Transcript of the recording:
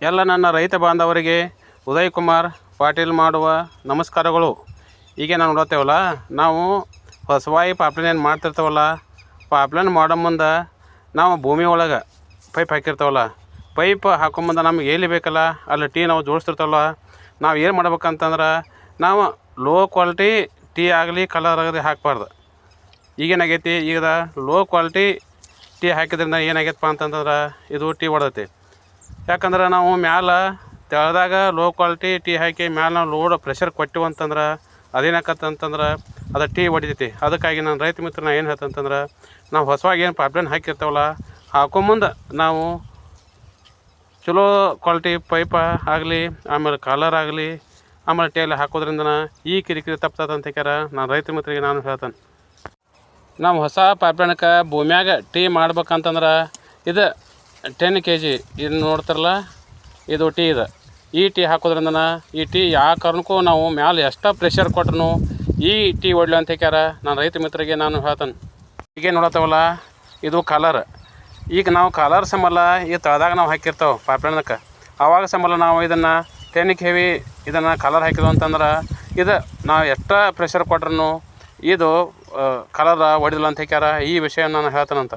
ಎಲ್ಲ ನನ್ನ ರೈತ ಬಾಂಧವರಿಗೆ ಉದಯ್ ಕುಮಾರ್ ಪಾಟೀಲ್ ಮಾಡುವ ನಮಸ್ಕಾರಗಳು. ಈಗ ನಾವು ನೋಡ್ತೇವಲ್ಲ, ನಾವು ಹೊಸವಾಯಿ ಪಾಪ್ಲೈನ್ ಮಾಡ್ತಿರ್ತೇವಲ್ಲ, ಪಾಪ್ಲೈನ್ ಮಾಡೋ ಮುಂದೆ ನಾವು ಭೂಮಿ ಒಳಗೆ ಪೈಪ್ ಹಾಕಿರ್ತೇವಲ್ಲ, ಪೈಪ್ ಹಾಕೊಂಬಂದು ನಮ್ಗೆ ಎಲ್ಲಿ ಬೇಕಲ್ಲ ಅಲ್ಲಿ ಟೀ ನಾವು ಜೋಡಿಸ್ತಿರ್ತೇವಲ್ಲ, ನಾವು ಏನು ಮಾಡ್ಬೇಕಂತಂದ್ರೆ ನಾವು ಲೋ ಕ್ವಾಲಿಟಿ ಟೀ ಆಗಲಿ ಕಲರ್ ಆಗಲಿ ಹಾಕಬಾರ್ದು. ಈಗೇನಾಗೈತಿ, ಈಗ ಲೋ ಕ್ವಾಲಿಟಿ ಟೀ ಹಾಕಿದ್ರಿಂದ ಏನಾಗೈತಪ್ಪ ಅಂತಂದ್ರೆ ಇದು ಟೀ ಹೊಡೆದೈತಿ. ಯಾಕಂದ್ರೆ ನಾವು ಮ್ಯಾಲೆ ತೆಳೆದಾಗ ಲೋ ಕ್ವಾಲಿಟಿ ಟೀ ಹಾಕಿ ಮ್ಯಾಲೆ ನಾವು ಲೋಡ್ ಪ್ರೆಷರ್ ಕೊಟ್ಟಿವು ಅಂತಂದ್ರೆ ಅದೇನಾಕತ್ತಂತಂದ್ರೆ ಅದು ಟೀ ಹೊಡಿತೈತಿ. ಅದಕ್ಕಾಗಿ ನಾನು ರೈತ ಮಿತ್ರನ ಏನು ಹೇಳ್ತಂತಂದ್ರೆ, ನಾವು ಹೊಸವಾಗಿ ಏನು ಪಾಪ್ಲೈನ್ ಹಾಕಿರ್ತಾವಲ್ಲ ಹಾಕೊಂಬಂದು ನಾವು ಚಲೋ ಕ್ವಾಲಿಟಿ ಪೈಪ ಆಗಲಿ ಆಮೇಲೆ ಕಾಲರ್ ಆಗಲಿ ಆಮೇಲೆ ಟೇಲ್ ಹಾಕೋದ್ರಿಂದ ಈ ಕಿರಿಕಿರಿ ತಪ್ತದಂತ ನಾನು ರೈತ ಮಿತ್ರರಿಗೆ ನಾನು ಹೇಳ್ತೇನೆ. ನಾವು ಹೊಸ ಪಾಪ್ಲೈನ್ಗೆ ಭೂಮಿಯಾಗ ಟೀ ಮಾಡ್ಬೇಕಂತಂದ್ರೆ ಇದು 10 kg ಇದು ನೋಡ್ತಾರಲ್ಲ, ಇದು ಟೀ ಇದೆ. ಈ ಟೀ ಹಾಕೋದ್ರಿಂದ ಈ ಟೀ ಯಾವ ಕಾರಣಕ್ಕೂ ನಾವು ಮ್ಯಾಲೆ ಎಷ್ಟು ಪ್ರೆಷರ್ ಕೊಟ್ರು ಈ ಟೀ ಹೊಡ್ಲಿ ಅಂತ ನಾನು ರೈತ ಮಿತ್ರರಿಗೆ ನಾನು ಹೇಳ್ತೇನೆ. ಈಗ ನೋಡತ್ತವಲ್ಲ, ಇದು ಕಾಲರ್. ಈಗ ನಾವು ಕಾಲರ್ ಸಂಬಳ ಈ ತಳದಾಗ ನಾವು ಹಾಕಿರ್ತೇವೆ ಪಾಪ್ಲೈನ್ದಕ್ಕೆ, ಆವಾಗ ಸಂಬಳ ನಾವು ಇದನ್ನು 10 kg ಇದನ್ನು ಕಲರ್ ಹಾಕಿದ್ವು ಅಂತಂದ್ರೆ ಇದು ನಾವು ಎಷ್ಟು ಪ್ರೆಷರ್ ಕೊಟ್ರು ಇದು ಕಲರ್ ಹೊಡಿದಿಲ್ಲ ಅಂತ ಈ ವಿಷಯ ನಾನು ಹೇಳ್ತೇನಂತ.